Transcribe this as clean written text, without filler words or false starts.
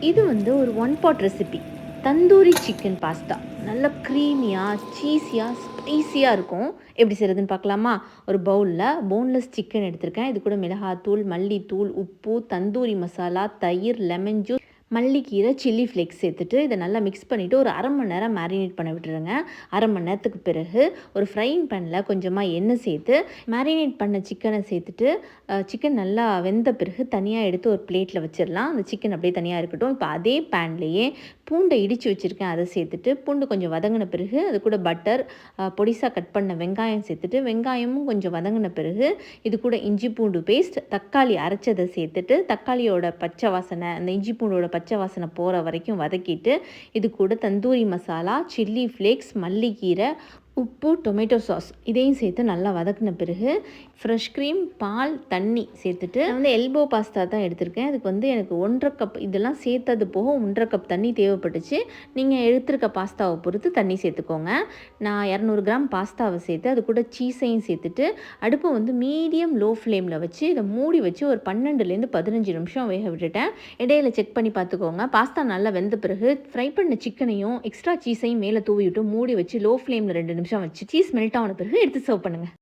இது வந்து ஒரு one pot recipe. Tandoori chicken pasta. நல்ல க்ரீமியாக சீஸியாக ஸ்பைஸியாக இருக்கும். எப்படி செய்கிறதுன்னு பார்க்கலாமா? ஒரு பவுலில் போன்லெஸ் சிக்கன் எடுத்திருக்கேன். இது கூட மிளகாத்தூள், மல்லித்தூள், உப்பு, தந்தூரி மசாலா, தயிர், லெமன் ஜூஸ், மல்லிக்கீரை, சில்லி ஃப்ளேக்ஸ் சேர்த்துட்டு இதை நல்லா மிக்ஸ் பண்ணிவிட்டு ஒரு அரை மணி நேரம் மேரினேட் பண்ண விட்டுருங்க. அரை மணி நேரத்துக்கு பிறகு ஒரு ஃப்ரைங் பேனில் கொஞ்சமாக எண்ணெய் சேர்த்து மேரினேட் பண்ண சிக்கனை சேர்த்துட்டு சிக்கன் நல்லா வெந்த பிறகு தனியாக எடுத்து ஒரு பிளேட்டில் வச்சிடலாம். அந்த சிக்கன் அப்படியே தனியாக இருக்கட்டும். இப்போ அதே பேன்லேயே பூண்டை இடித்து வச்சுருக்கேன், அதை சேர்த்துட்டு பூண்டு கொஞ்சம் வதங்கின பிறகு அது கூட பட்டர், பொடிசாக கட் பண்ண வெங்காயம் சேர்த்துட்டு வெங்காயமும் கொஞ்சம் வதங்கின பிறகு இது கூட இஞ்சி பூண்டு பேஸ்ட், தக்காளி அரைச்சதை சேர்த்துட்டு தக்காளியோட பச்சை வாசனை, அந்த இஞ்சி பூண்டோட பச்சை வாசனை போகிற வரைக்கும் வதக்கிட்டு இது கூட தந்தூரி மசாலா, சில்லி ஃப்ளேக்ஸ், மல்லிக்கீரை, உப்பு, டொமேட்டோ சாஸ் இதையும் சேர்த்து நல்லா வதக்கின பிறகு ஃப்ரெஷ் க்ரீம், பால், தண்ணி சேர்த்துட்டு நான் வந்து எல்போ பாஸ்தா தான் எடுத்திருக்கேன். அதுக்கு வந்து எனக்கு 1.5 கப் இதெல்லாம் சேர்த்தது போக 1.5 கப் தண்ணி தேவைப்பட்டுச்சு. நீங்கள் எடுத்திருக்க பாஸ்தாவை பொறுத்து தண்ணி சேர்த்துக்கோங்க. நான் 200 கிராம் பாஸ்தாவை சேர்த்து அது கூட சீஸையும் சேர்த்துட்டு அடுப்பை வந்து மீடியம் லோ ஃப்ளேமில் வச்சு இதை மூடி வச்சு ஒரு 12லேருந்து 15 நிமிஷம் வேக விட்டுட்டேன். இடையில செக் பண்ணி பார்த்துக்கோங்க. பாஸ்தா நல்லா வெந்த பிறகு ஃப்ரை பண்ண சிக்கனையும் எக்ஸ்ட்ரா சீஸையும் மேலே தூவி விட்டு மூடி வச்சு லோ ஃப்ளேமில் 2 நிமிஷம் வச்சு சீஸ் மெல்ட் ஆன பிறகு எடுத்து சர்வ் பண்ணுங்கள்.